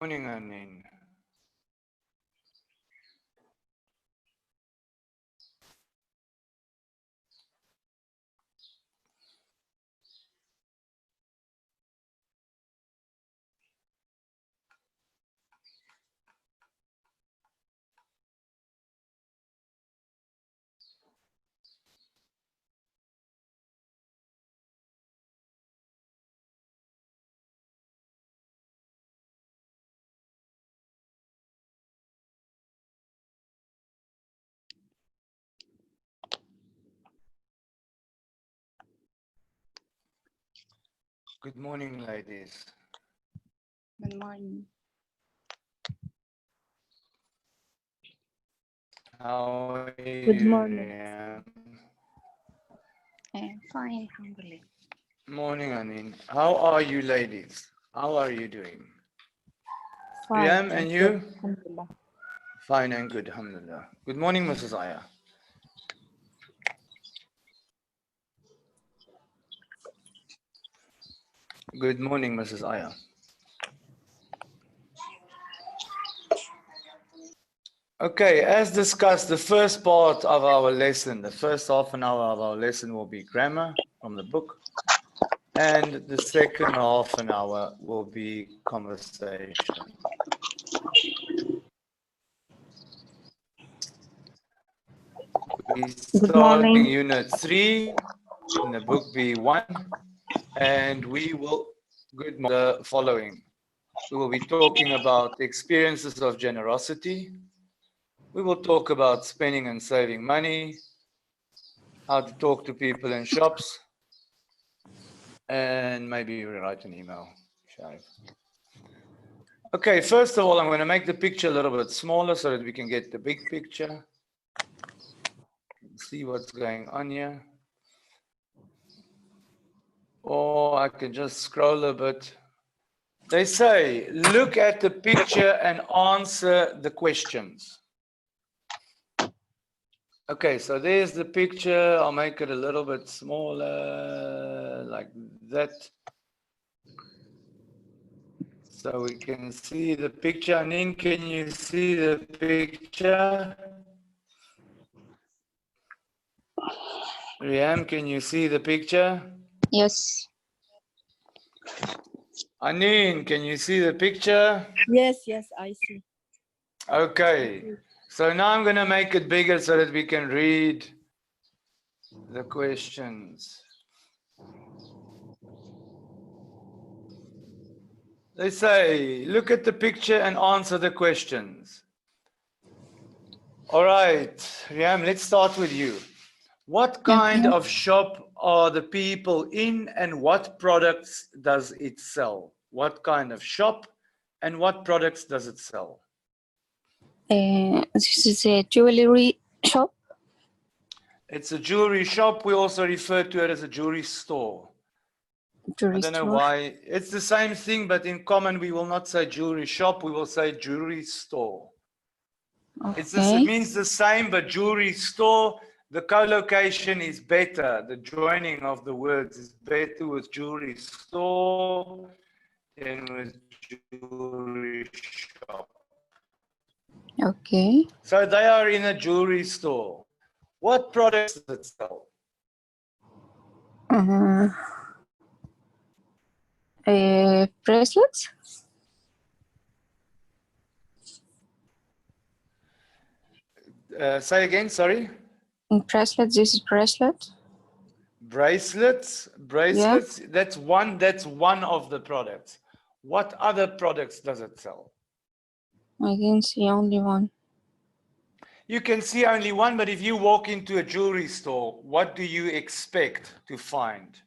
Morning, Anin. Good morning, ladies. Good morning. How are you? Good morning. Fine, alhamdulillah. Morning, Anin. How are you, ladies? How are you doing? Fine. Riyam, and you? Alhamdulillah. Fine and good, alhamdulillah. Good morning, Mrs. Aya. Good morning, Mrs. Aya. Okay, as discussed, the first part of our lesson, the first half an hour of our lesson will be grammar from the book. And the second half an hour will be conversation. We're starting unit 3 in the book B1, and we will the following. We will be talking about experiences of generosity. We will talk about spending and saving money, how to talk to people in shops, and maybe write an email. Okay, first of all, I'm going to make the picture a little bit smaller so that we can get the big picture. See what's going on here. Or I can just scroll a bit. They say, look at the picture and answer the questions. Okay, so there's the picture. I'll make it a little bit smaller, like that. So we can see the picture. Anin, can you see the picture? Riyam, can you see the picture? Yes. Anin, can you see the picture? Yes, I see. Okay, so now I'm going to make it bigger so that we can read the questions. They say, look at the picture and answer the questions. All right, Riyam, let's start with you. What kind of shop are the people in and what products does it sell? What kind of shop and what products does it sell? This is a jewelry shop. It's a jewelry shop. We also refer to it as a jewelry store. I don't know why. It's the same thing, but in common, we will not say jewelry shop. We will say jewelry store. Okay. It means the same, but jewelry store, the co-location is better. The joining of the words is better with jewelry store than with jewelry shop. Okay. So they are in a jewelry store. What products does it sell? Bracelets. Say again, sorry. Bracelets. This is bracelet. Bracelets. Yeah. That's one of the products. What other products does it sell? I can see only one. You can see only one, but if you walk into a jewelry store, what do you expect to find?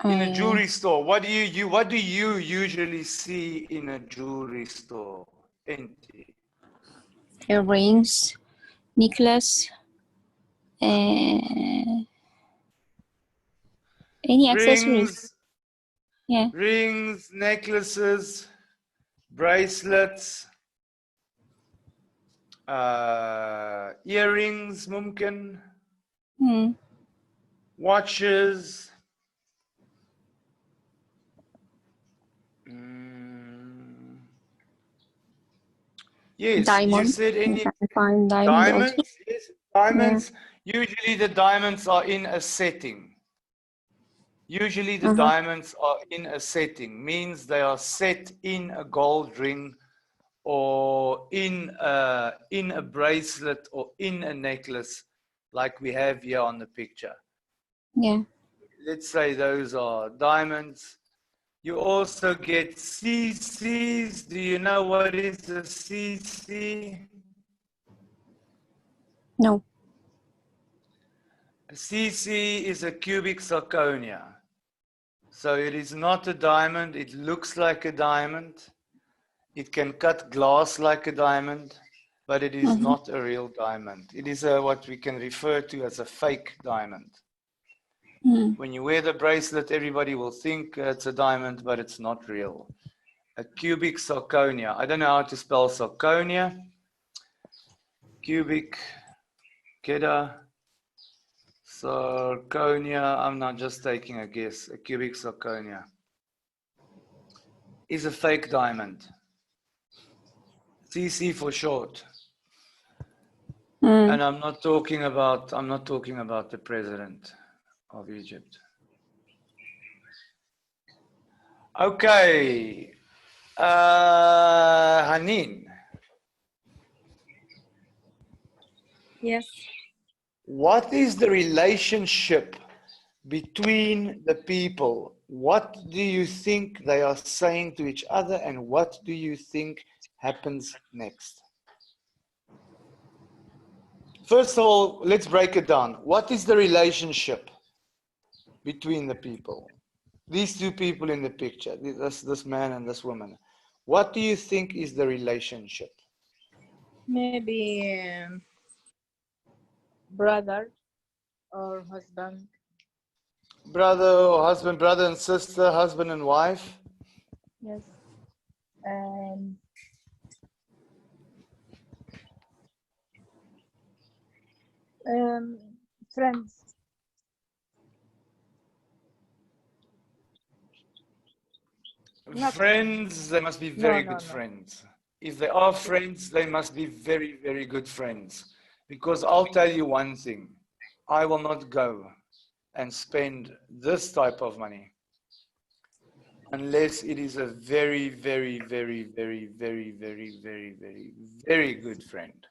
In a jewelry store, what do you usually see in a jewelry store? Earrings, necklace, any accessories. Yeah. Rings, necklaces, bracelets, earrings, mumkin, watches, Yes, you Diamond. said You any can find diamond also. diamonds. Yes, diamonds. Usually the diamonds are in a setting. Usually the diamonds are in a setting, means they are set in a gold ring or in a bracelet or in a necklace like we have here on the picture. Yeah. Let's say those are diamonds. You also get CCs. Do you know what is a CC? No. A CC is a cubic zirconia. So it is not a diamond. It looks like a diamond. It can cut glass like a diamond, but it is not a real diamond. It is what we can refer to as a fake diamond. When you wear the bracelet, everybody will think it's a diamond, but it's not real. A cubic zirconia. I don't know how to spell zirconia. Cubic, Keda, zirconia. I'm not just taking a guess. A cubic zirconia is a fake diamond. CC for short. And I'm not talking about the president of Egypt. Okay. Hanin. Yes. What is the relationship between the people? What do you think they are saying to each other, and what do you think happens next? First of all, let's break it down. What is the relationship between the people? These two people in the picture, this man and this woman. What do you think is the relationship? Maybe brother or husband. Brother or husband, brother and sister, husband and wife. Yes. Friends. Not Friends, they must be very good no. friends. If they are friends, they must be very, very good friends. Because I'll tell you one thing, I will not go and spend this type of money unless it is a very, very, very, very, very, very, very, very, very good friend.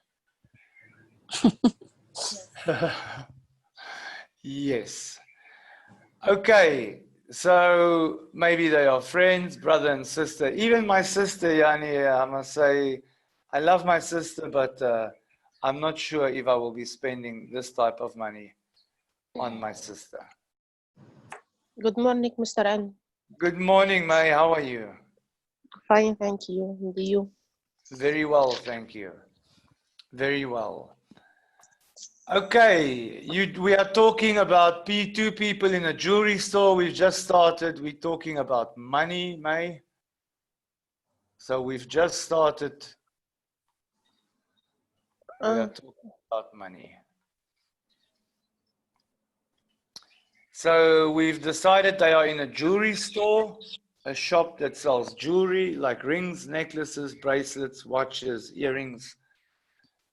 Yes. Okay. So maybe they are friends, brother and sister. Even my sister, Yani, I must say, I love my sister, but I'm not sure if I will be spending this type of money on my sister. Good morning, Mr. N. Good morning, May. How are you? Fine, thank you. And you? Very well, thank you. Very well. Okay, we are talking about two people in a jewelry store. We've just started. We're talking about money, May. So we've just started. We are talking about money. So we've decided they are in a jewelry store, a shop that sells jewelry like rings, necklaces, bracelets, watches, earrings,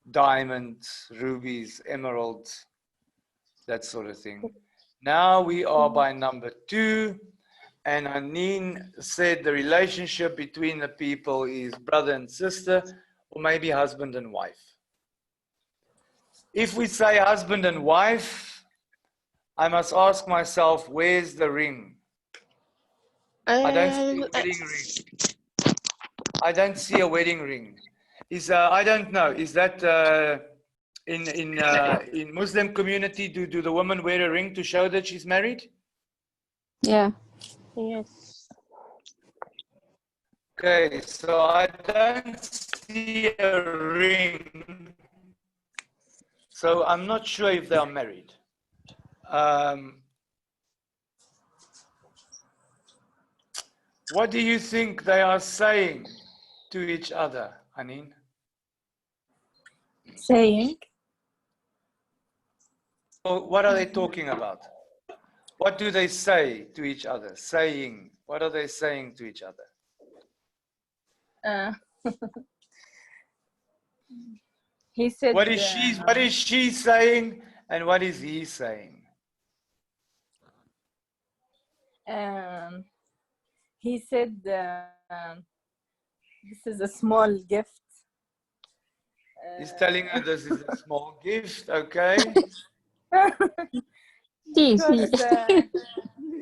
diamonds, rubies, emeralds, that sort of thing. Now we are by number 2, and Hanin said the relationship between the people is brother and sister, or maybe husband and wife. If we say husband and wife, I must ask myself, where's the ring? I don't see a wedding ring. I don't see a wedding ring. I don't know. Is that in Muslim community? Do the woman wear a ring to show that she's married? Yeah. Yes. Okay, so I don't see a ring. So I'm not sure if they are married. What do you think they are saying to each other, Hanin? Saying. So what are they talking about? What do they say to each other? Saying. What are they saying to each other? He said. What is she saying and what is he saying? He said, "This is a small gift." He's telling her this is a small gift, okay? Because,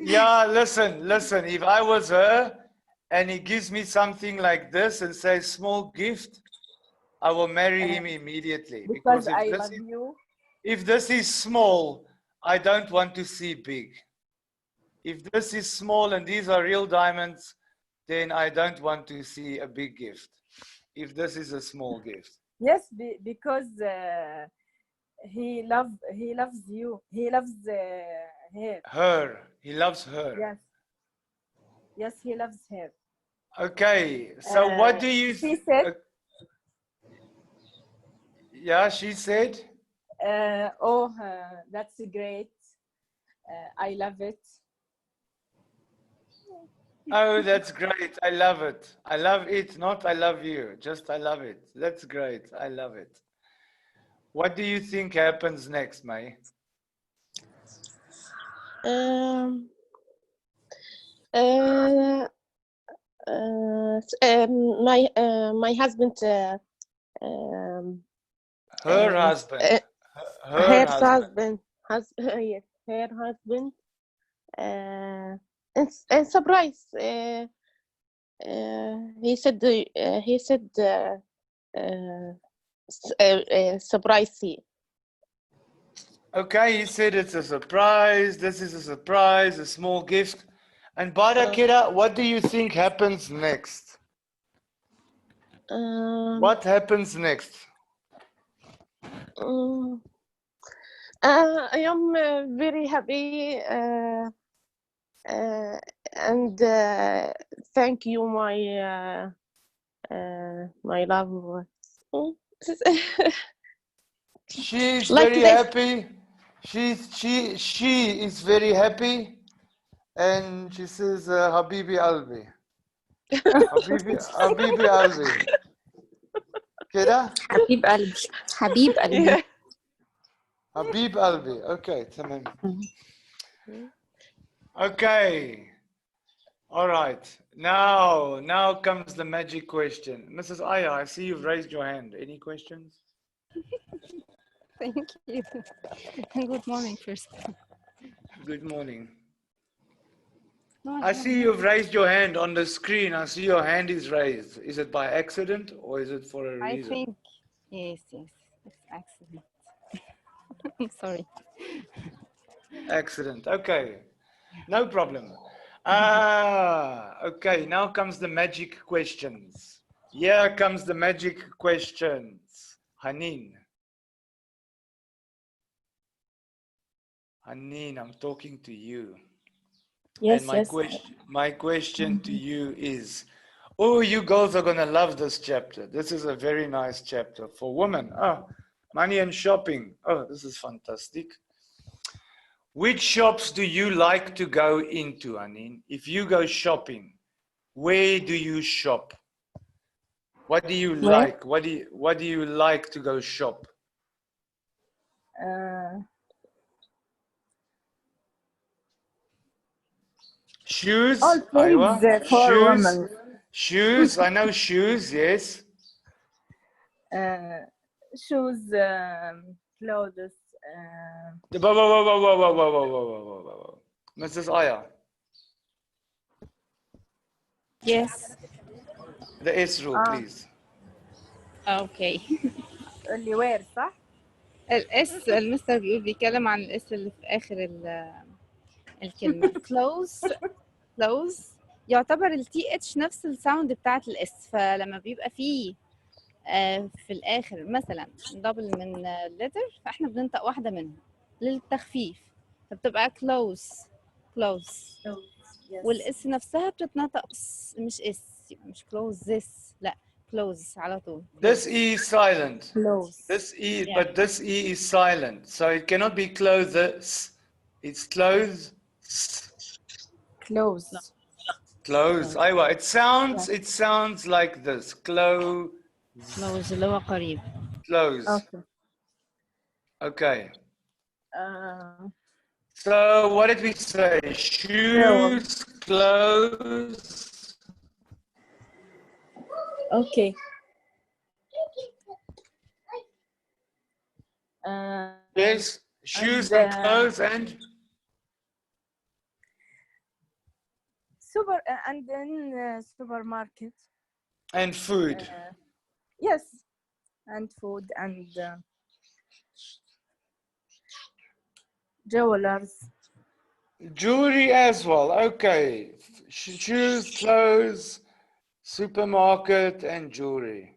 Yeah, listen. If I was her and he gives me something like this and says small gift, I will marry him immediately. because if I this love is, you. if this is small, I don't want to see big. If this is small and these are real diamonds, then I don't want to see a big gift. If this is a small gift. Yes, because he loves you. He loves her. Her. He loves her. Yes. Yes, he loves her. Okay. So what do you She said, yeah, she said. "Oh, that's great. I love it." Oh, that's great. I love it. I love it, not I love you. Just I love it. That's great. I love it. What do you think happens next, May? My husband. Her husband. Her husband. Yes, her husband. And surprise. He said. Surprise. Okay, he said it's a surprise. This is a surprise, a small gift. And Barakira, what do you think happens next? What happens next? I am very happy and thank you, my love. She's Like very this. happy. She is very happy, and she says, "Habibi Albi, Habibi Albi." كده؟ حبيب قلبي حبيب قلبي. Habib Albi. Okay, تمام. Okay. All right. Now comes the magic question. Mrs. Aya, I see you've raised your hand. Any questions? Thank you. Good morning first. Good morning. No, I see you've raised your hand on the screen. I see your hand is raised. Is it by accident or is it for a I reason? think yes, it's accident. I'm sorry. Accident. Okay. No problem. Okay. Now comes the magic questions. Here comes the magic questions. Hanin. Hanin, I'm talking to you. Yes, And yes. my question to you is, oh, you girls are going to love this chapter. This is a very nice chapter for women. Oh, money and shopping. Oh, this is fantastic. Which shops do you like to go into, Anin? If you go shopping, where do you shop? What do you Where? like? What do you like to go shop? Shoes, All Aywa. things for Shoes, women. shoes. I know shoes. Yes. Shoes, clothes. Whoa. Mrs. Aya, Yes. the S rule, please. Okay. اللي وير صح؟ الاس المستر بيتكلم عن الاس اللي في اخر الكلمه. close يعتبر التي اتش نفس الساوند بتاعت الاس، فلما بيبقى فيه في الاخر مثلا دبل من لتر فاحنا بننطق واحده منهم للتخفيف، فبتبقى close والاس نفسها بتتنطق مش اس، مش close this، لا close على طول. This E is silent. Close. This E, Yeah. but this E is silent, so it cannot be clothes. It's clothes. Close. Clothes. Aywa. It sounds like this. Clothes. close اللي هو قريب. clothes. Okay. Okay. So what did we say? Shoes, clothes. okay. Yes, shoes and clothes and and then supermarket. and food. Yes, and food and jewelers. Jewelry as well. Okay. Shoes, clothes, supermarket, and jewelry.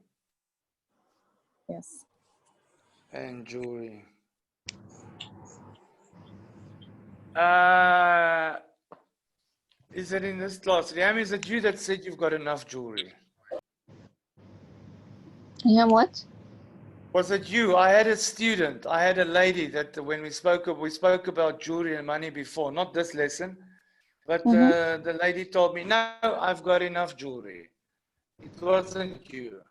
Yes. And jewelry. Is it in this class? Riam, is it you that said you've got enough jewelry? Yeah, what? Was it you? I had a student. I had a lady that when we spoke about jewelry and money before, not this lesson, but the lady told me, no, I've got enough jewelry. It wasn't you.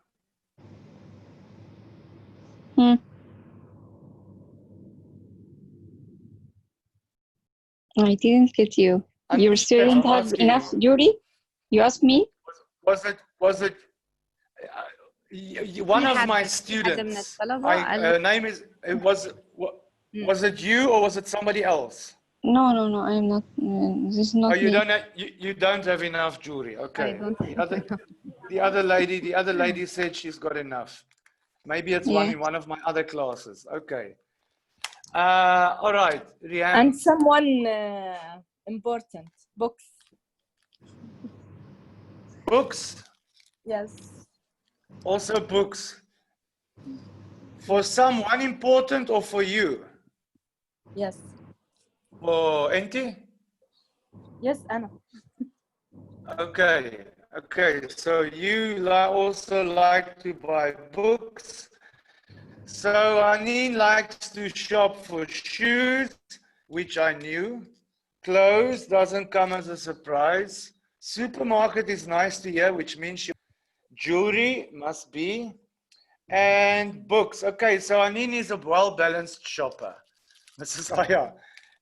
I didn't get you. Your student has enough jewelry? You asked me? Was it one of my students? Her name is. Was it you or was it somebody else? No, I am not. This is not you me. you don't have enough jewelry. Okay. The other lady said she's got enough. Maybe it's in one of my other classes. Okay. All right, Rian. And someone important, books. Books? Yes. Also books. For someone important or for you? Yes. For Enti? Yes, Anna. Okay. So you also like to buy books. So Anine likes to shop for shoes, which I knew. Clothes doesn't come as a surprise. Supermarket is nice to hear, which means jewelry must be. And books. Okay, so Anine is a well-balanced shopper. Mrs. Aya,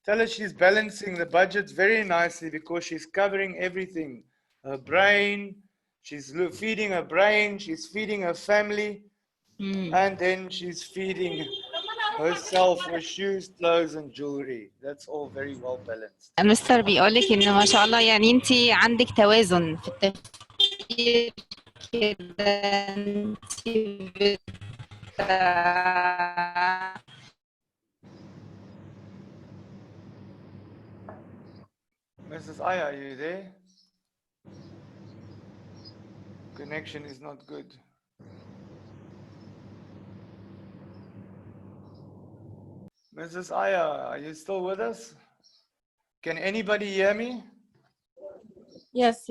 tell her she's balancing the budget very nicely because she's covering everything. Her brain, she's feeding her brain, she's feeding her family. And then she's feeding herself with shoes, clothes, and jewelry. That's all very well balanced. مستر بيقولك إن ما شاء الله يعني أنت عندك توازن في التفكير كده. Mrs. Aya, are you there? Connection is not good. Mrs. Aya, are you still with us? Can anybody hear me? Yes.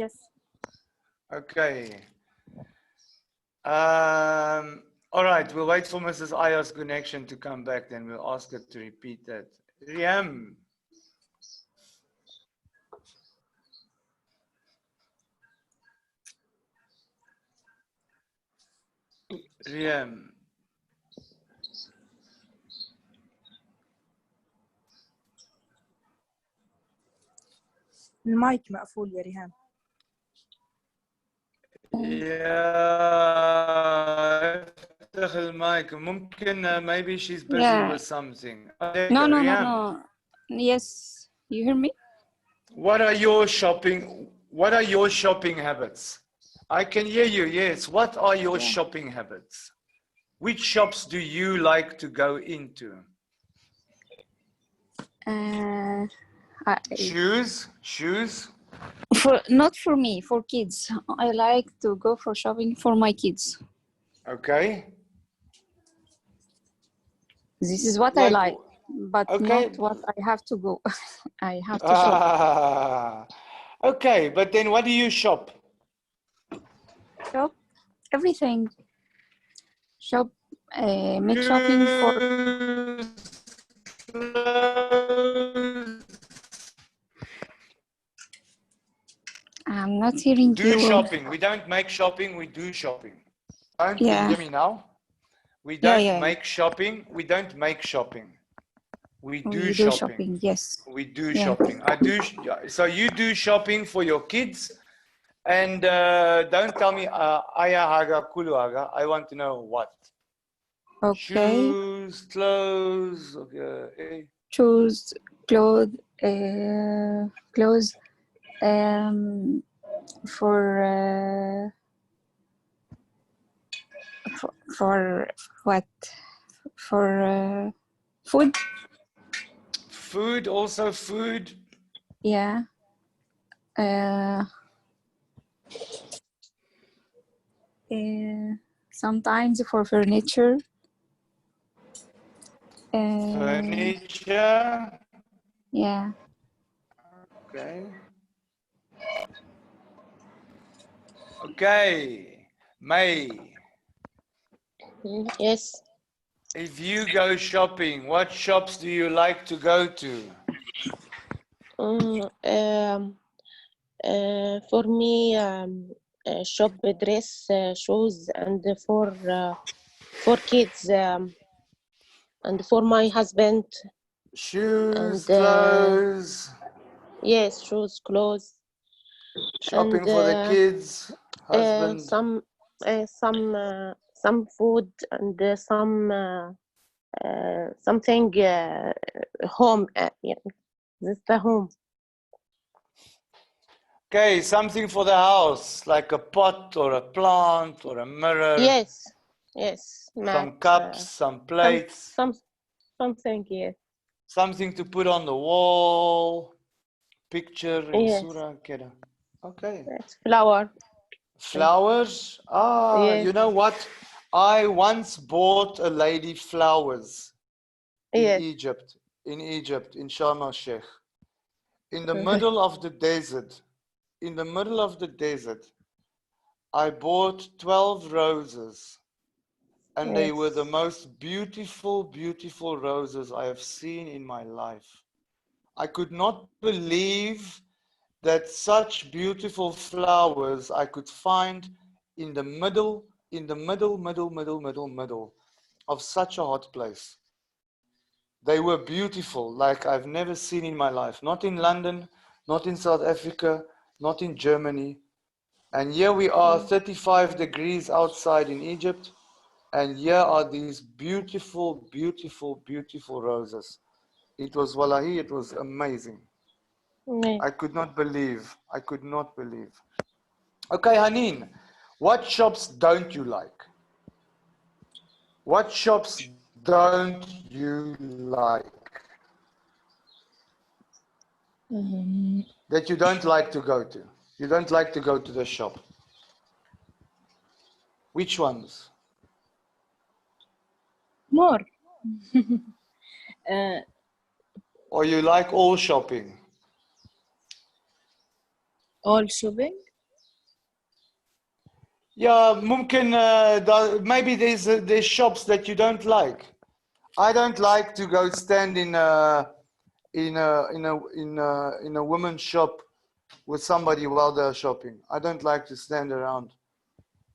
Okay. All right, we'll wait for Mrs. Aya's connection to come back, then we'll ask her to repeat that. Riam. Riam. المايك مقفول يا ريهام. Yeah, افتح المايك. ممكن maybe she's busy with something. No. Yes, you hear me? What are your shopping habits? I can hear you, yes. What are your shopping habits? Which shops do you like to go into? Shoes? Not for me, for kids. I like to go for shopping for my kids. Okay. This is what I like, but not what I have to go. I have to shop. Okay, but then what do you shop? Shop everything. Shop, make shopping for. I'm not hearing you. Do shopping. We don't make shopping, we do shopping. Don't you hear me now? We Yeah, don't yeah. make shopping. We don't make shopping. We do We do shopping. shopping. Yes. We do Yeah. shopping. So you do shopping for your kids, and don't tell me aya haga kulu haga. I want to know what. Okay. Shoes, clothes, okay. Choose clothes. Clothes. Um, for for what? For food. Food, also food. Yeah. Sometimes for furniture. Furniture. Yeah. Okay. Okay. May, Yes. if you go shopping, what shops do you like to go to? For me, shop dress, shoes, and for kids, and for my husband, Shoes, and clothes, yes, shoes, clothes, shopping and for the kids, husband. some food, and something home. Yeah, this the home. Okay, something for the house, like a pot or a plant or a mirror. Yes, yes, Some mat, cups, some plates. something. Yes, Something to put on the wall. Picture in yes. surah keda. Okay. It's flower. Flowers. Yes, You know what? I once bought a lady flowers in yes. Egypt, in Sharm el-Sheikh, in the middle of the desert. In the middle of the desert, I bought 12 roses, and they were the Yes. most beautiful, beautiful roses I have seen in my life. I could not believe that such beautiful flowers I could find in the middle of such a hot place. They were beautiful, like I've never seen in my life. Not in London, not in South Africa, not in Germany. And here we are, 35 degrees outside in Egypt, and here are these beautiful, beautiful, beautiful roses. It was wallahi, it was amazing. Yes. I could not believe. I could not believe. Okay, Haneen, what shops don't you like? What shops don't you like? That you don't like to go to? You don't like to go to the shop. Which ones? More. Or you like all shopping? All shopping. Yeah, mumkin, maybe there's shops that you don't like. I don't like to go stand in a women's shop with somebody while they're shopping. I don't like to stand around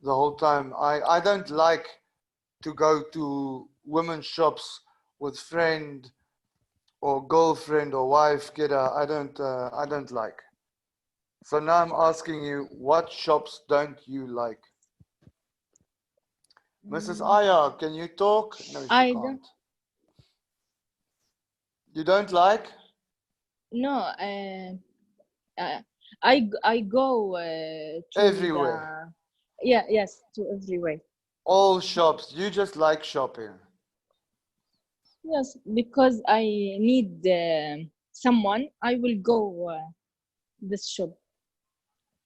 the whole time. I don't like to go to women's shops with friend or girlfriend or wife. I don't like. So now I'm asking you, what shops don't you like? Mrs. Aya, can you talk? No, she I can't. don't. You don't like? No. I go to Everywhere. yes, to everywhere. All shops. You just like shopping. Yes, because I need someone. I will go this shop.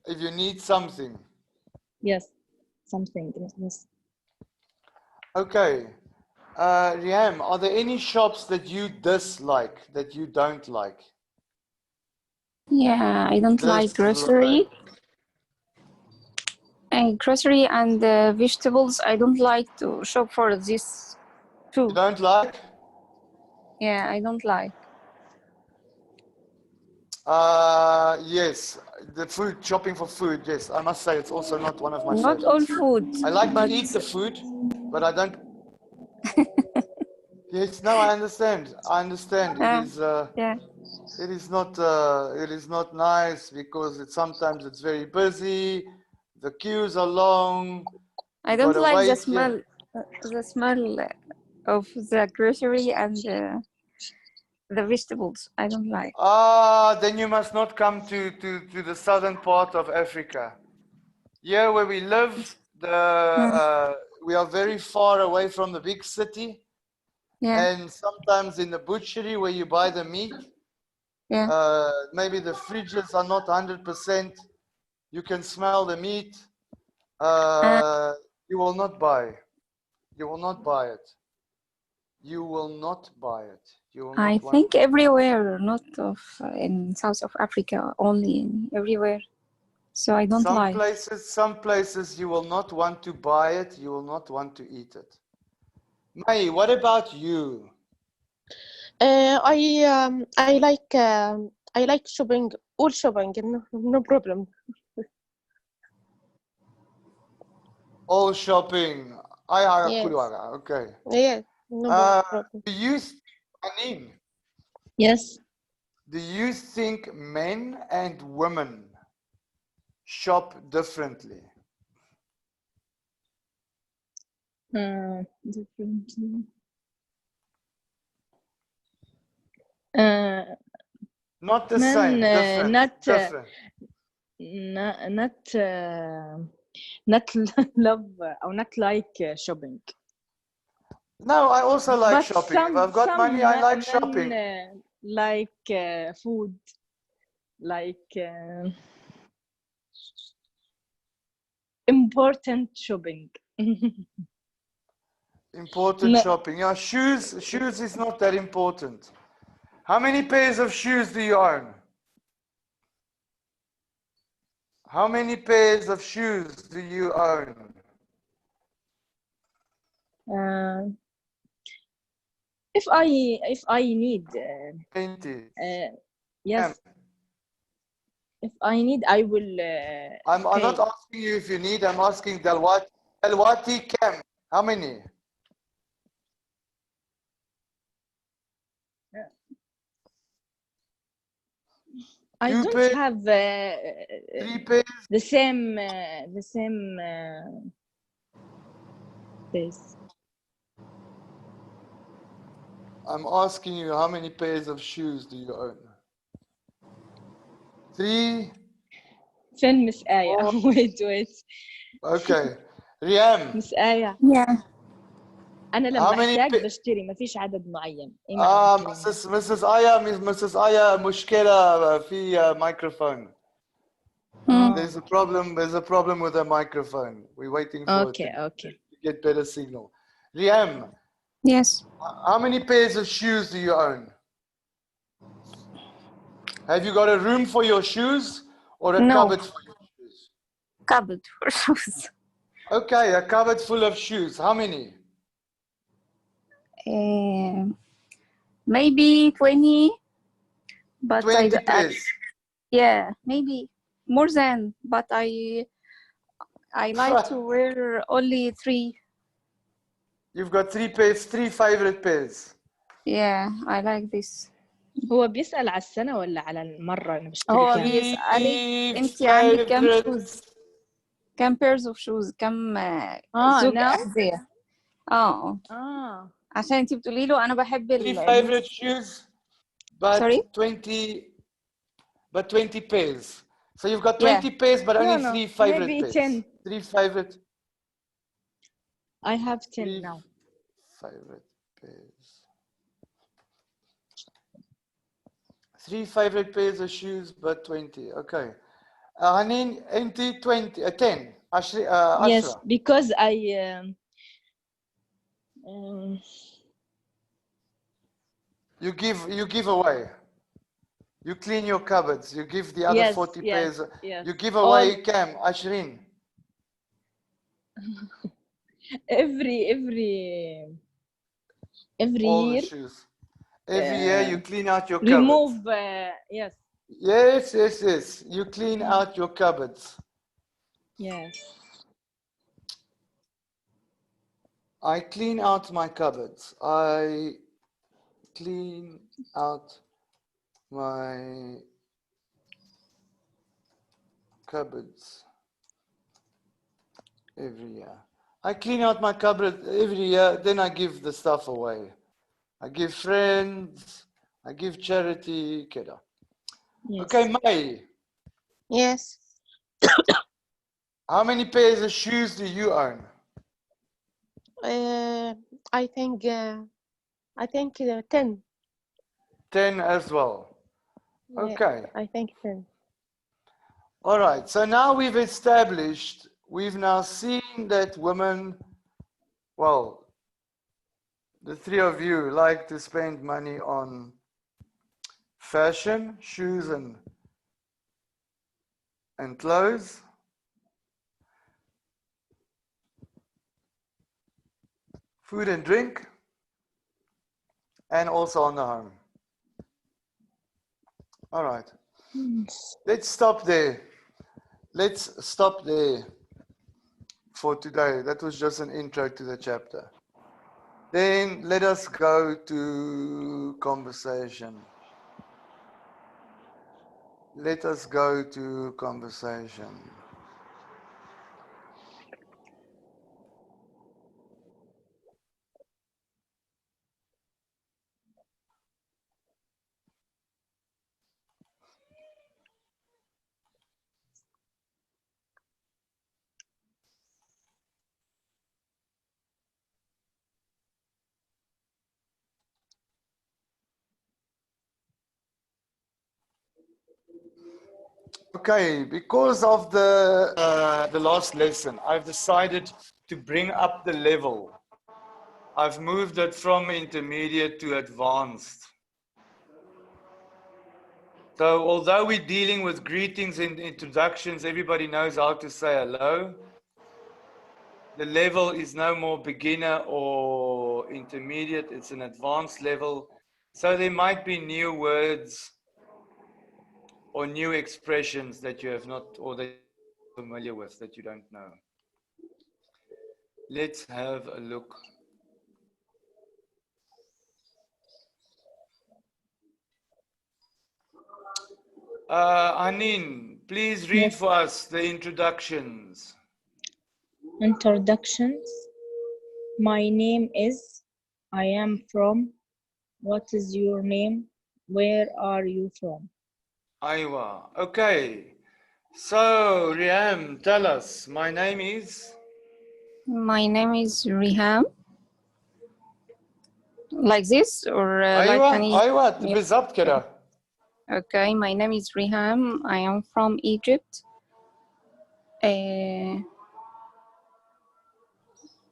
If you need something. Yes, something. Yes. Okay. Riam, are there any shops that you dislike, that you don't like? Yeah, I don't like grocery. Grocery and vegetables. I don't like to shop for this too. You don't like? Yeah, I don't like. Yes, the food, shopping for food, yes. I must say it's also not one of my Not favorites. all food. I like but to eat the food, but I don't Yes, no, I understand. I understand. Yeah. It is not nice because sometimes it's very busy. The queues are long. I You don't gotta like wait. Yeah. the smell of the grocery and the vegetables. I don't like. Then you must not come to the southern part of Africa. Here where we live, we are very far away from the big city. Yeah. And sometimes in the butchery where you buy the meat, Yeah. maybe the fridges are not 100%. You can smell the meat. You will not buy. You will not buy it. You will not buy it. You will I not want think everywhere, not of in South of Africa, only everywhere. So I don't like. Some places you will not want to buy it. You will not want to eat it. Mai, what about you? I like shopping, all shopping, no problem. All shopping. Yes. Okay. Yeah, no problem. Do you, Anin, Yes. do you think men and women shop differently? Differently. Not the Men, same. Different. not different. not love or not like shopping. No, I also like But shopping. If I've got money, I like shopping. Like food, like important shopping. Important No. shopping. Yeah, shoes is not that important. How many pairs of shoes do you own? How many pairs of shoes do you own? If I need, 20. yes. If I need, I will. I'm pay. not asking you if you need. I'm asking Dalwati Cam. How many? I Two don't pairs? have 3 pairs? the same this. I'm asking you, how many pairs of shoes do you own? 3? فين Miss Aya? wait. Okay. Riam. Miss Aya. Yeah. أنا How لما many أحتاج بشتري ما فيش عدد معين. Mrs. Aya مشكلة في microphone. There's a problem with the microphone. We're waiting for it to get better signal. Riam. Yes. How many pairs of shoes do you own? Have you got a room for your shoes or a cupboard for your shoes? Cupboard for shoes. Okay, a cupboard full of shoes. How many? Maybe 20. But 20 pairs. Yeah, maybe more than. But I like to wear only 3. You've got 3 pairs, 3 favorite pairs. Yeah, I like this. هو بيسأل على السنة ولا على المرة أنا بشتري هو فيها؟ بيسألك أنت عندك كم shoes؟ كم pairs of shoes؟ كم زوج أحذية؟ عشان أنت بتقولي له أنا بحب 3 favorite shoes, but Sorry? 20 pairs. So you've got 20 pairs, but only 3 favorite maybe pairs. 10. 3 favorite. I have 10 now. Favorite pairs. 3 favorite pairs of shoes, but 20. Okay. Hanin, 20, 10. Yes, because you give away. You clean your cupboards. You give the other 40 pairs. Yes. You give away Cam, Ashrin. every All year. The shoes. Every year you clean out your remove, cupboards. Yes. You clean out your cupboards. Yes. I clean out my cupboards. I clean out my cupboards every year. I clean out my cupboard every year, then I give the stuff away. I give friends, I give charity, kiddo. Yes. Okay, May, Yes. how many pairs of shoes do you own? I think 10. 10 as well. Yeah, Okay. I think 10. All right. So now we've now seen that women, well, the three of you like to spend money on fashion, shoes and clothes. Food and drink, and also on the home. All right. Let's stop there. Let's stop there for today. That was just an intro to the chapter. Then let us go to conversation. Let us go to conversation. Okay, because of the last lesson, I've decided to bring up the level. I've moved it from intermediate to advanced. So although we're dealing with greetings and introductions, everybody knows how to say hello. The level is no more beginner or intermediate, it's an advanced level. So there might be new words or new expressions that you have not, or that you're familiar with, that you don't know. Let's have a look. Anin, please read for us the introductions. Introductions. My name is. I am from. What is your name? Where are you from? Aiwa. Okay. So, Riham, tell us. My name is? My name is Riham. Like this or like Aiwa, any? Aiwa, Yeah. بالضبط كده. Okay, my name is Riham. I am from Egypt.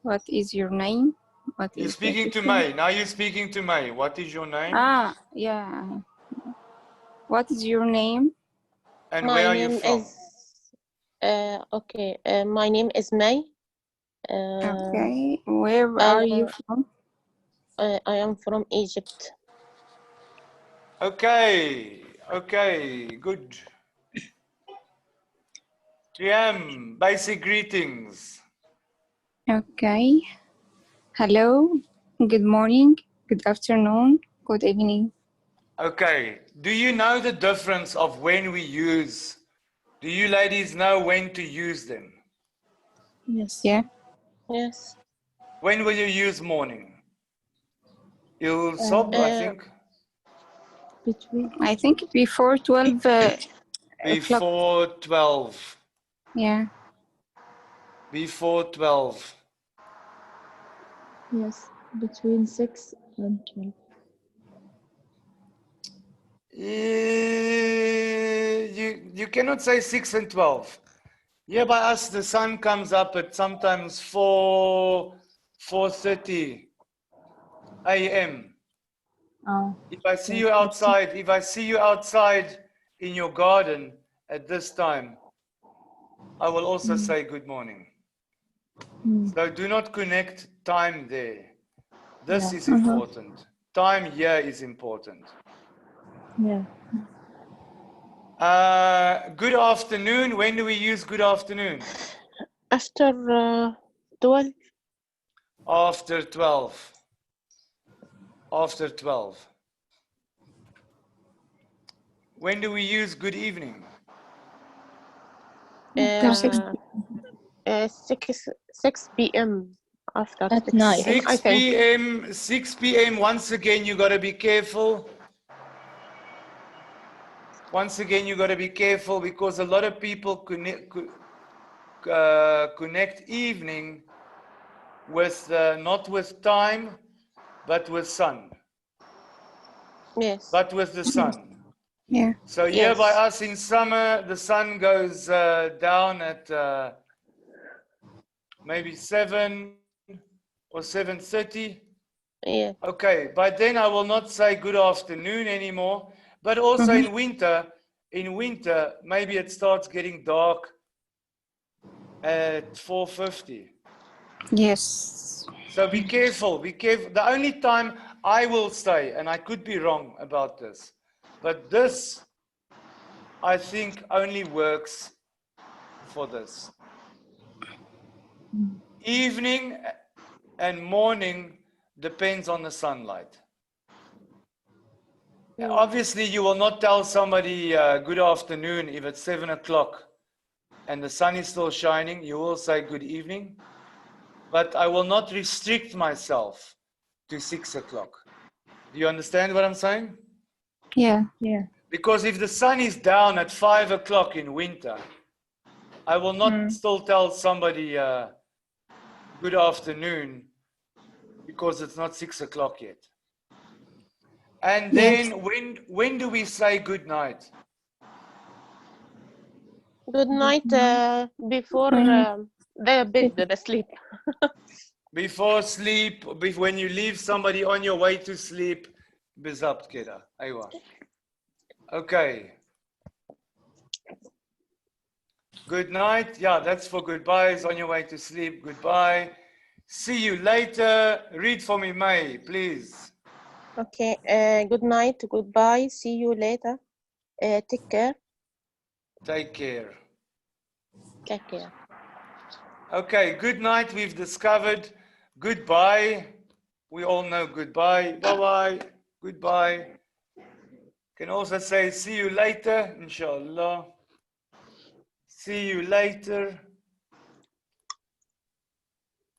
What is your name? What You're is speaking to May. Now you're speaking to May. What is your name? Ah, yeah. What is your name? And My where are you name from? is okay. My name is May. Okay. Where I are you from? I am from Egypt. Okay. Okay. Good. Riham, basic greetings. Okay. Hello. Good morning. Good afternoon. Good evening. Okay. Do you know the difference of when we use? Do you ladies know when to use them? Yes. Yeah. Yes. When will you use morning? Ilsob, I think. Between. I think before 12 o'clock. Before 12. Yeah. Before 12. Yes. Between 6 and 12. You cannot say 6 and 12. Here by us, the sun comes up at sometimes 4:30 a.m. Oh. If I see you outside in your garden at this time, I will also say good morning. So do not connect time there. This is important. Time here is important. Yeah. Good afternoon. When do we use good afternoon? After 12. After 12. After 12. When do we use good evening? After 6 6 p.m. after At 6 night. p.m. I 6 think. p.m. 6 p.m. Once again, you got to be careful. Once again, you got to be careful because a lot of people connect evening with not with time, but with sun. Yes. But with the sun. Yeah. So here Yes. by us in summer, the sun goes down at maybe 7 or 7:30. Yeah. Okay, but then I will not say good afternoon anymore. But also in winter, maybe it starts getting dark at 4:50. Yes. So be careful, be careful. The only time I will say, and I could be wrong about this, but this I think only works for this. Evening and morning depends on the sunlight. Obviously, you will not tell somebody good afternoon if it's 7 o'clock and the sun is still shining. You will say good evening, but I will not restrict myself to 6 o'clock. Do you understand what I'm saying? Yeah. Yeah. Because if the sun is down at 5 o'clock in winter, I will not still tell somebody good afternoon because it's not 6 o'clock yet. And then when do we say good night? Good night before the sleep. Before sleep, when you leave somebody on your way to sleep, bizabt keda. Aywa. Okay. Good night. Yeah, that's for goodbyes. On your way to sleep, goodbye. See you later. Read for me, May, please. Okay. Good night. Goodbye. See you later. Take care. Take care. Take care. Okay, good night. We've discovered goodbye. We all know goodbye. Bye-bye. Goodbye. Can also say see you later, inshallah. See you later.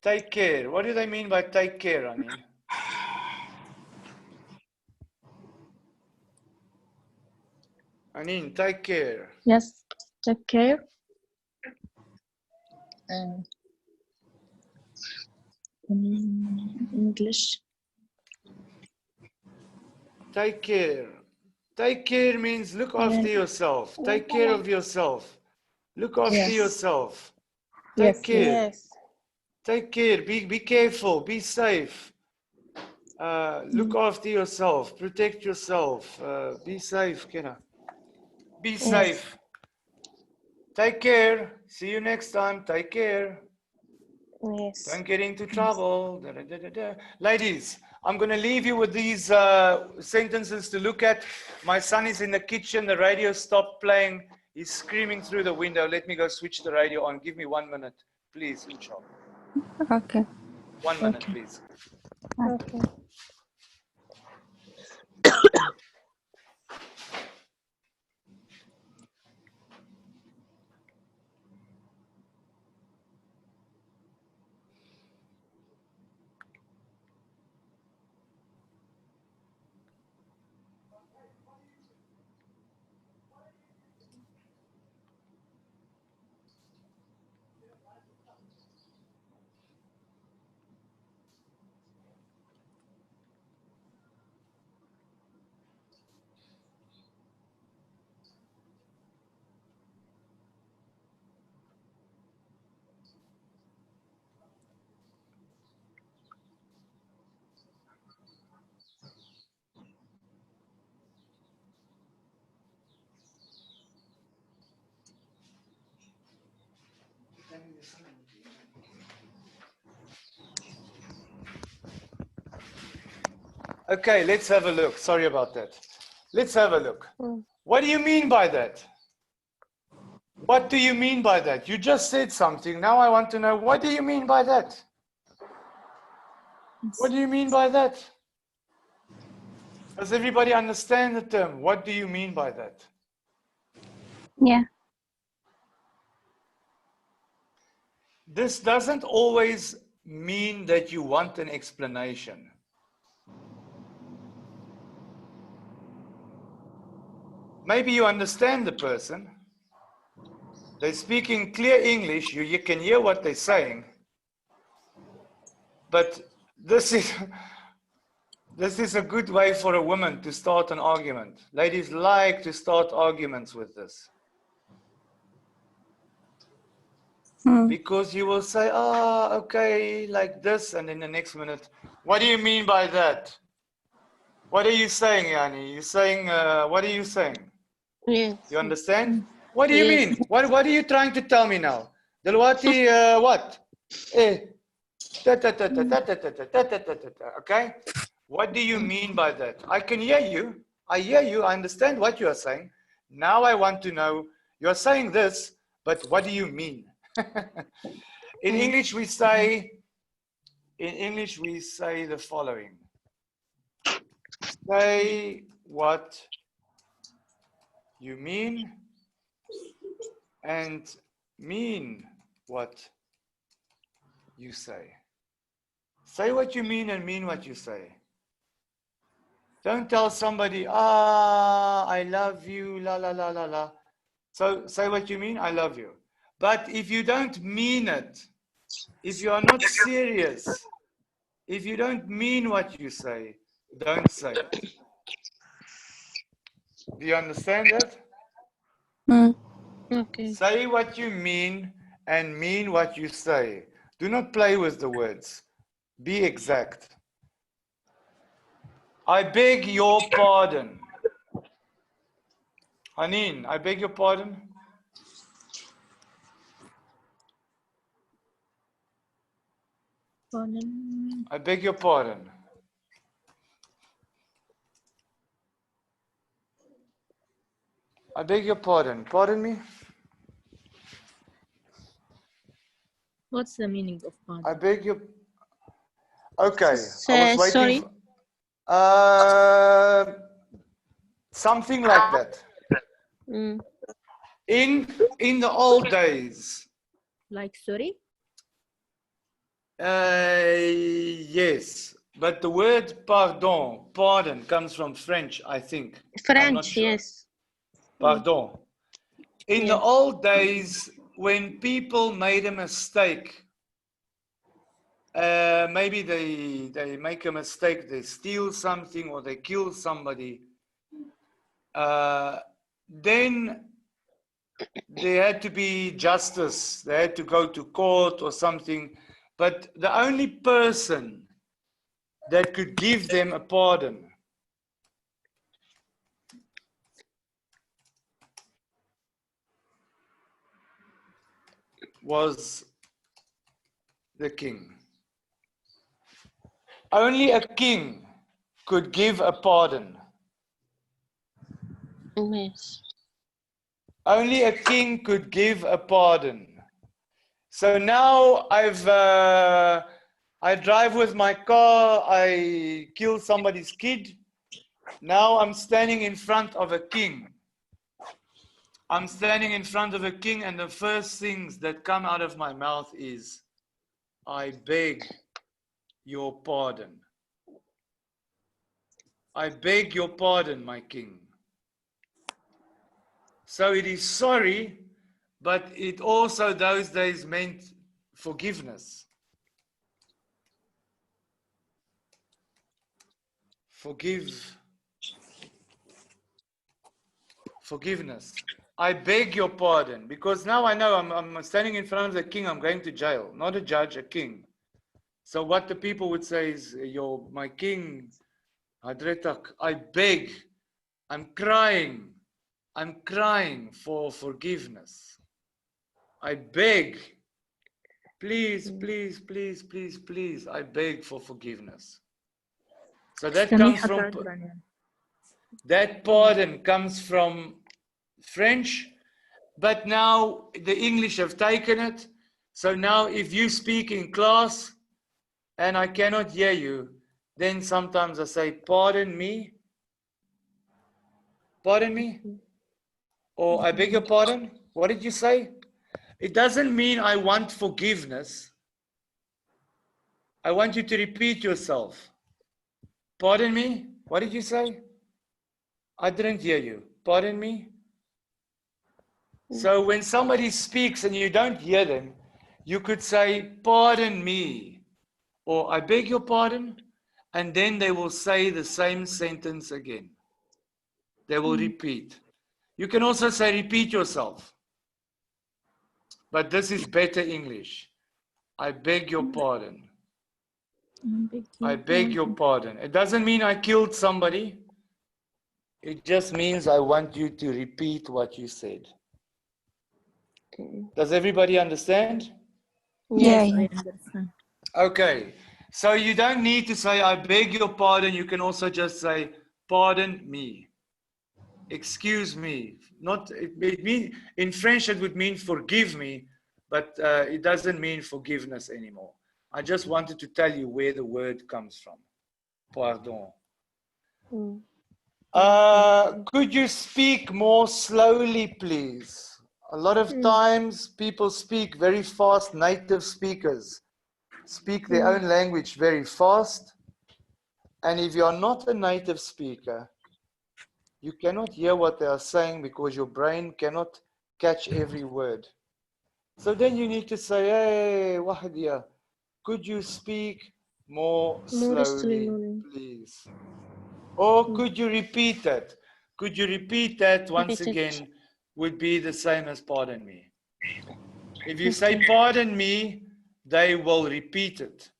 Take care. What do they mean by take care, Annie? Annie, take care. Yes. Take care. In English. Take care. Take care means look after yourself. Take care of yourself. Look after yourself. Take care. Yes. Take care. Be careful. Be safe. Look after yourself. Protect yourself. Be safe, Kena. Be safe. Take care. See you next time. Take care. Yes. Don't get into trouble. Da, da, da, da, da. Ladies, I'm going to leave you with these sentences to look at. My son is in the kitchen. The radio stopped playing. He's screaming through the window. Let me go switch the radio on. Give me 1 minute, please, inshallah. Okay. 1 minute, please. Okay. Okay, let's have a look. Sorry about that. Let's have a look. What do you mean by that? What do you mean by that? You just said something. Now I want to know, what do you mean by that? What do you mean by that? Does everybody understand the term? What do you mean by that? Yeah. This doesn't always mean that you want an explanation. Maybe you understand the person. They're speaking clear English. You can hear what they're saying. But this is a good way for a woman to start an argument. Ladies like to start arguments with this. Because you will say, oh, okay, like this, and then the next minute, what do you mean by that? What are you saying, Yani? You're saying, what are you saying? Yes. You understand? What do you Yes. mean? What are you trying to tell me now? Delwati, what? Okay? What do you mean by that? I can hear you. I hear you. I understand what you are saying. Now I want to know, you're saying this, but what do you mean? In English, we say the following. Say what you mean and mean what you say. Say what you mean and mean what you say. Don't tell somebody, I love you, la, la, la, la, la. So say what you mean, I love you. But if you don't mean it, if you are not serious, if you don't mean what you say, don't say it. Do you understand that? Okay. Say what you mean and mean what you say. Do not play with the words. Be exact. I beg your pardon. Haneen, I beg your pardon. Pardon. I beg your pardon. I beg your pardon. Pardon me? What's the meaning of pardon? I beg your... Okay, I was waiting. Sorry. Something like that. In the old days. Like sorry? Yes, but the word pardon comes from French, I think. I'm not French, sure. yes. Pardon. In the Yes. old days, when people made a mistake, maybe they make a mistake, they steal something or they kill somebody, then there had to be justice. They had to go to court or something. But the only person that could give them a pardon was the king. Only a king could give a pardon. Yes. Only a king could give a pardon. So now I drive with my car, I kill somebody's kid. Now I'm standing in front of a king. I'm standing in front of a king, and the first things that come out of my mouth is, I beg your pardon. I beg your pardon, my king. So it is sorry, but it also those days meant forgiveness. Forgiveness. I beg your pardon, because now I know I'm standing in front of the king, I'm going to jail, not a judge, a king. So what the people would say is, my king, Hadretak, I beg, I'm crying for forgiveness. I beg, please, please, please, please, please, I beg for forgiveness. So that comes from, that pardon comes from French, but now the English have taken it. So now if you speak in class, and I cannot hear you, then sometimes I say, pardon me. Pardon me? Or I beg your pardon? What did you say? It doesn't mean I want forgiveness. I want you to repeat yourself. Pardon me? What did you say? I didn't hear you. Pardon me? So when somebody speaks and you don't hear them, you could say, pardon me, or I beg your pardon, and then they will say the same sentence again. They will repeat. You can also say, repeat yourself. But this is better English. I beg your pardon. I beg your pardon. It doesn't mean I killed somebody. It just means I want you to repeat what you said. Does everybody understand? Yeah, Yes, yeah. I understand. Okay. So you don't need to say, I beg your pardon. You can also just say, pardon me. Excuse me. Not, it mean, in French, it would mean forgive me, but it doesn't mean forgiveness anymore. I just wanted to tell you where the word comes from. Pardon. Could you speak more slowly, please? A lot of times people speak very fast, native speakers speak their own language very fast. And if you're not a native speaker, you cannot hear what they are saying because your brain cannot catch every word. So then you need to say, hey, Wahdia, could you speak more slowly, please? Or could you repeat that? Could you repeat that once Repeat it. again would be the same as pardon me. If you say pardon me, they will repeat it.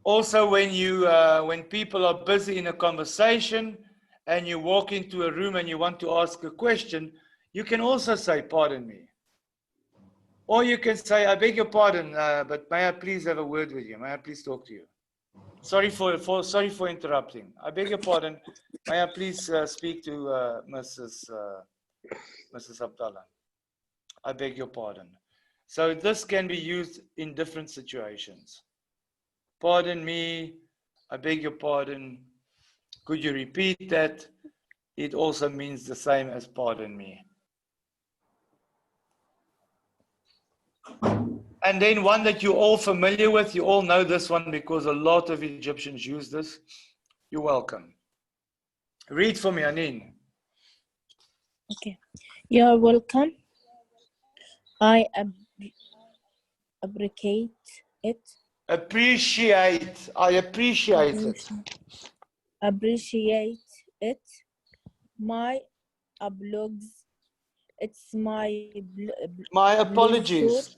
Also, when people are busy in a conversation and you walk into a room and you want to ask a question, you can also say, pardon me. Or you can say, I beg your pardon, but may I please have a word with you? May I please talk to you? Sorry for interrupting. I beg your pardon. May I please speak to Mrs. Abdallah? I beg your pardon. So this can be used in different situations. Pardon me. I beg your pardon. Could you repeat that? It also means the same as pardon me. And then one that you're all familiar with, you all know this one because a lot of Egyptians use this. You're welcome. Read for me, Anin. Okay. You're welcome. I appreciate it. Appreciate. I appreciate it. Appreciate it. My apologies. It's my My apologies.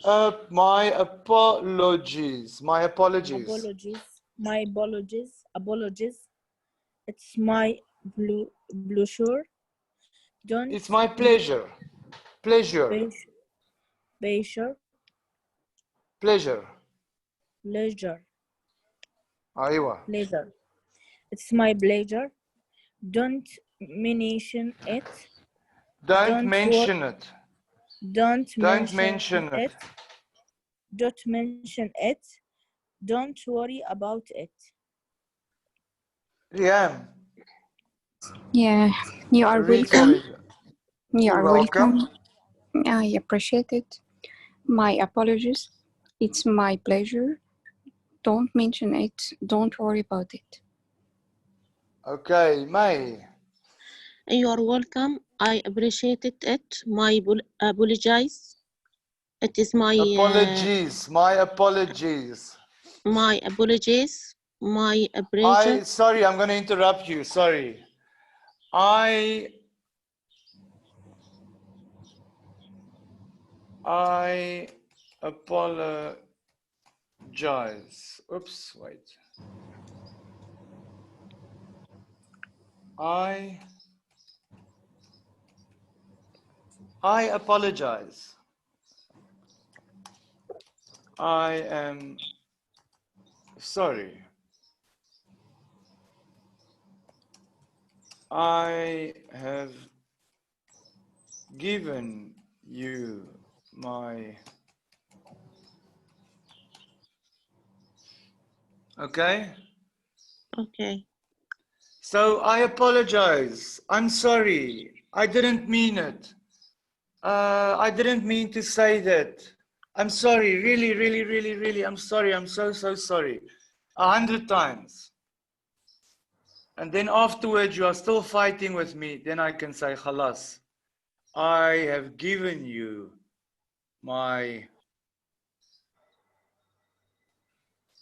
My apologies. My apologies. apologies. My apologies. Apologies. It's my pleasure. Don't It's my pleasure. Pleasure. pleasure. Pleasure. Pleasure. Aywa. Pleasure. It's my pleasure. Don't mention it. Don't mention it. Don't Don't mention mention it. it. Don't mention it. Don't worry about it. Riam, Yeah, you are read for welcome. me. You You're are welcome. I appreciate it. My apologies. It's my pleasure. Don't mention it. Don't worry about it. Okay, May. You are welcome. I appreciated it. My apologize. It is my Apologies. My apologies. my apologies. My apologies. Sorry, I'm going to interrupt you. Sorry. I apologize. Oops, wait. I apologize. I am sorry. I have given you my Okay? Okay. So I apologize. I'm sorry. I didn't mean it. I didn't mean to say that. I'm sorry. Really, really, really, really. I'm sorry. I'm so, so sorry. 100 times. And then afterwards, you are still fighting with me. Then I can say, Khalas, I have given you my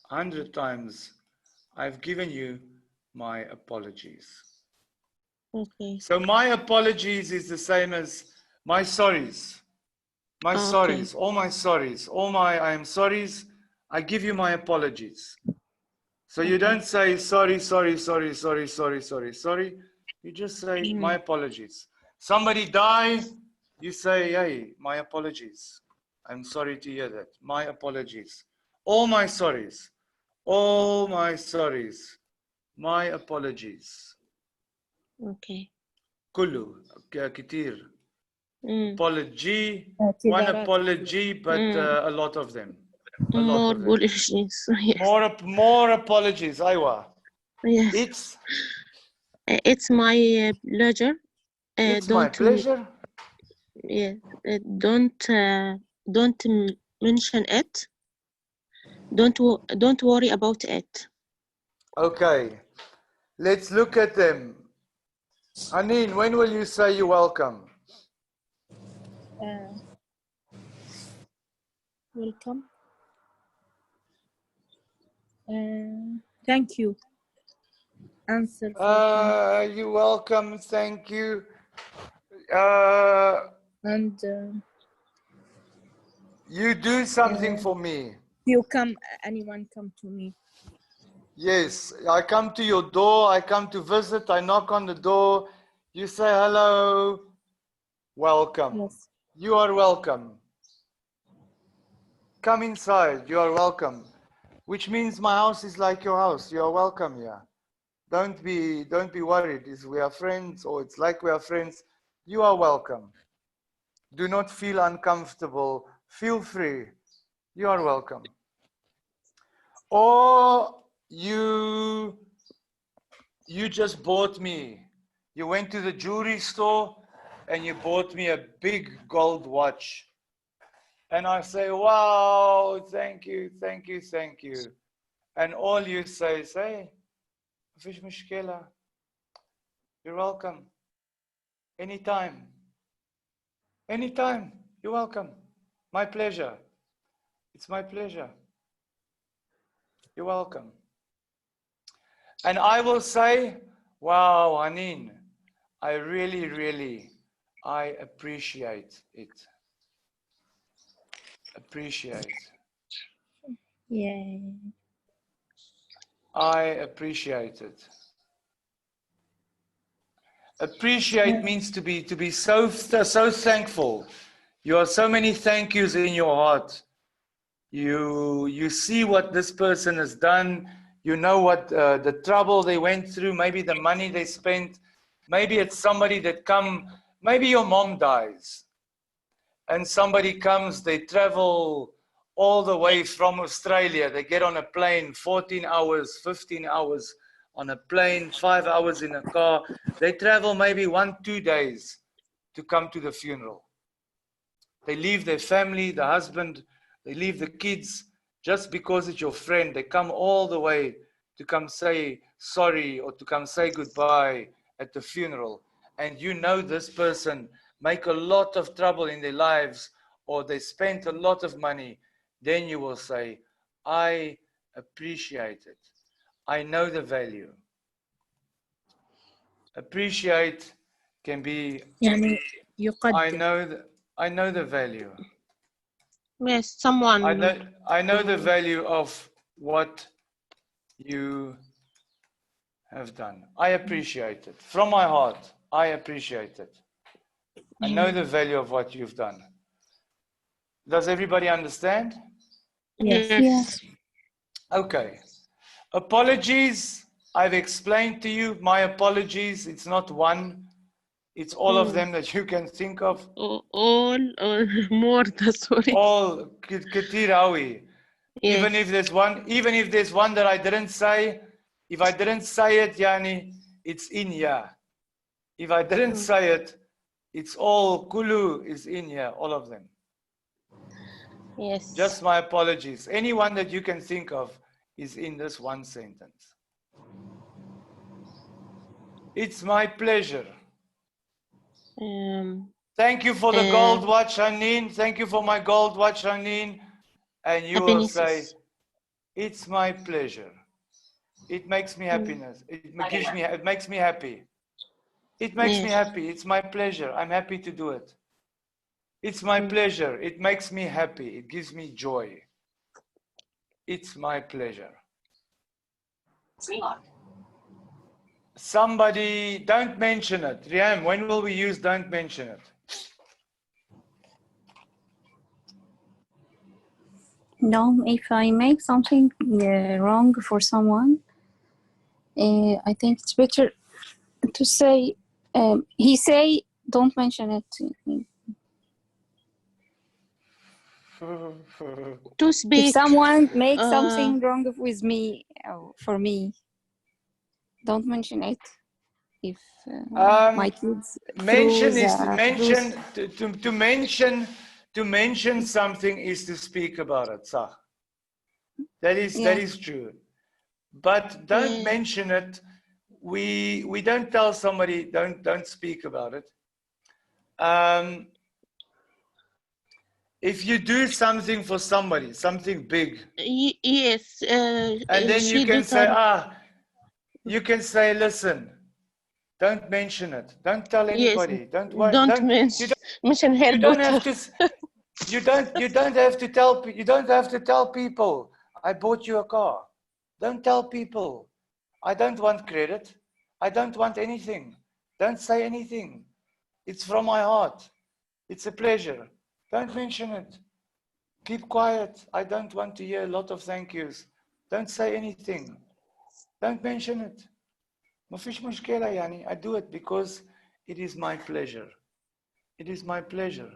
100 times. I've given you my apologies. Okay. So my apologies is the same as my sorries. My Okay. sorries, all my sorries, all my I am sorries. I give you my apologies. So you don't say sorry, sorry, sorry, sorry, sorry, sorry, sorry. You just say my apologies. Somebody die, you say, hey, my apologies. I'm sorry to hear that. My apologies. All my sorries. All my sorries. My apologies. Okay. كله كتير. Mm. Apology, one apology, but a lot of them. A lot More of them. apologies. Yes. More apologies, Aywa. Yes. It's my pleasure. It's my pleasure. Yeah. Don't mention it. Don't worry about it. Okay, let's look at them. Aneen, when will you say you're welcome? Welcome. Thank you. Answer. You're welcome, thank you. And You do something for me. you come. Anyone come to me? Yes, I come to your door, I come to visit, I knock on the door, you say hello, welcome. Yes. You are welcome. Come inside, you are welcome. Which means my house is like your house, you are welcome here. Don't be worried, if we are friends or it's like we are friends, you are welcome. Do not feel uncomfortable, feel free, you are welcome. Or you just bought me. You went to the jewelry store and you bought me a big gold watch. And I say, wow, thank you, thank you, thank you. And all you say is, hey, fish mishkela. You're welcome. Anytime. Anytime. You're welcome. My pleasure. It's my pleasure. You're welcome. And I will say, wow, Aneen, I really, I appreciate it. Appreciate. Yeah. I appreciate it. Appreciate means to be so thankful. You are so many thank yous in your heart. You see what this person has done. You know what the trouble they went through. Maybe the money they spent. Maybe it's somebody that come. Maybe your mom dies, and somebody comes. They travel all the way from Australia. They get on a plane, 14 hours, 15 hours on a plane, 5 hours in a car. They travel maybe 1-2 days to come to the funeral. They leave their family, the husband, they leave the kids just because it's your friend. They come all the way to come say sorry or to come say goodbye at the funeral. And you know this person make a lot of trouble in their lives or they spent a lot of money. Then you will say, I appreciate it. I know the value. Appreciate can be, يعني يقدر. I know the value. Yes, someone. I know the value of what you have done. I appreciate it. From my heart, I appreciate it. I know the value of what you've done. Does everybody understand? Yes. Okay. Apologies. I've explained to you my apologies. It's not one. It's all of them that you can think of. All or more, sorry. All كتير قوي. Even if there's one that I didn't say, if I didn't say it, yani, it's in here. If I didn't say it, it's all kulu is in here, all of them. Yes. Just my apologies. Anyone that you can think of is in this one sentence. It's my pleasure. Thank you for the gold watch, Haneen. Thank you for my gold watch, Haneen. And you will say, it's my pleasure. It makes me happiness. It makes me happy. It makes me happy. It's my pleasure. I'm happy to do it. It's my pleasure. It makes me happy. It gives me joy. It's my pleasure. Somebody, don't mention it. Riam, when will we use don't mention it? No, if I make something wrong for someone, I think it's better to say, he say, don't mention it. To speak. If someone makes something wrong with me, for me, don't mention it. If my kids mention is to mention something is to speak about it. So that is true. But don't mention it. We don't tell somebody don't speak about it. If you do something for somebody, something big, yes, and then you can say, you can say, listen, don't mention it. Don't tell anybody. Yes, Don't worry. Don't mention her You don't daughter. have to. You don't have to tell. You don't have to tell people. I bought you a car. Don't tell people. I don't want credit. I don't want anything. Don't say anything. It's from my heart. It's a pleasure. Don't mention it. Keep quiet. I don't want to hear a lot of thank yous. Don't say anything. Don't mention it. ما فيش مشكلة يعني. I do it because it is my pleasure. It is my pleasure.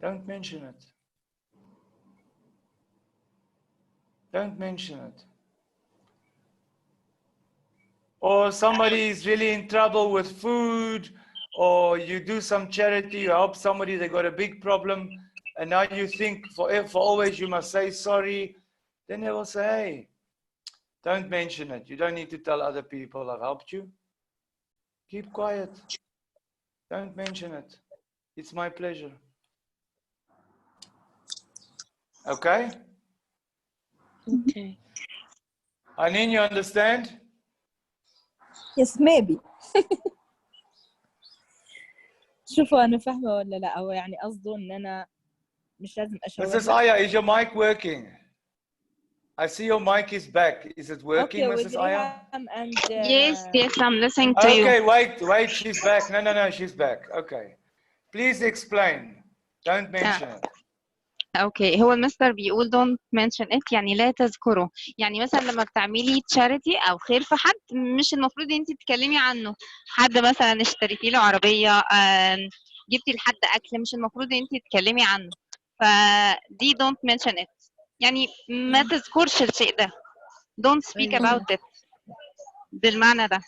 Don't mention it. Don't mention it. Or somebody is really in trouble with food, or you do some charity, you help somebody, they got a big problem, and now you think for always you must say sorry. Then they will say, hey, don't mention it. You don't need to tell other people I've helped you. Keep quiet. Don't mention it. It's my pleasure. Okay? Okay. Anine, you understand? Yes, maybe. شوفوا أنا فاهمة ولا لا، أو يعني قصده إن أنا مش لازم أشاور. Mrs. Aya, is your mic working? I see your mic is back. Is it working, Okay, Mrs. Aya? And, Yes, I'm listening to you. Okay, wait, she's back. No, she's back. Okay. Please explain. Don't mention it. اوكي، هو المستر بيقول don't mention it يعني لا تذكره. يعني مثلا لما بتعملي charity او خير في حد، مش المفروض انت تتكلمي عنه. حد مثلا اشتريتي له عربيه، جبتي لحد اكل، مش المفروض انت تتكلمي عنه. فدي don't mention it يعني ما تذكرش الشيء ده. don't speak about it بالمعنى ده.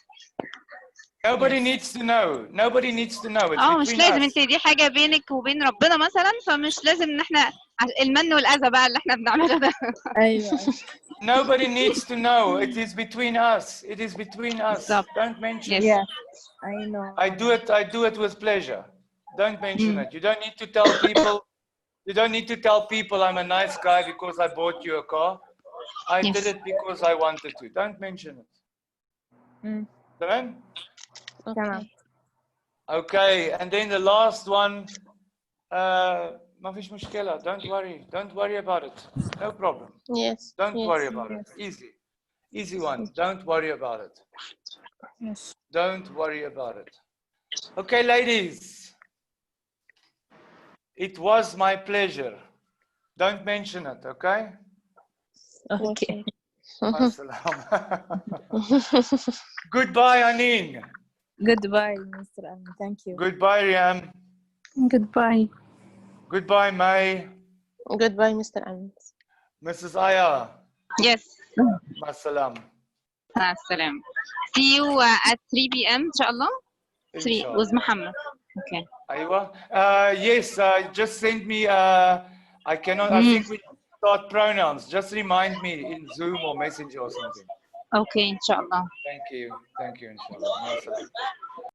Nobody needs to know. Nobody needs to know. It's مش between لازم. us. انت دي حاجه بينك وبين ربنا مثلا، فمش لازم ان احنا المن والاذى بقى اللي احنا بنعمله ده. أيوة. Nobody needs to know. It is between us. It is between us. بالظبط. Don't mention it. Yeah, I know. I do it with pleasure. Don't mention it. You don't need to tell people. You don't need to tell people I'm a nice guy because I bought you a car. I did it because I wanted to. Don't mention it. Tamam? Okay. Okay, and then the last one, ما فيش مشكلة. Don't worry about it. No problem. Yes. Don't yes. worry about it. Easy one. Don't worry about it. Yes. Don't worry about it. Okay, ladies. It was my pleasure. Don't mention it, okay? Okay. Goodbye, Anine. Goodbye, Mr. Amin. Thank you. Goodbye, Riam. Goodbye. Goodbye, May. Goodbye, Mr. Amin. Mrs. Aya, Yes. Masalam. السلام. See you at 3 p.m. إن شاء الله. 3 with Muhammad. Okay. Aywa. Yes, just send me, I cannot, I think we start pronouns. Just remind me in Zoom or Messenger or something. Okay إن شاء الله. Thank you, inshallah. Masalam.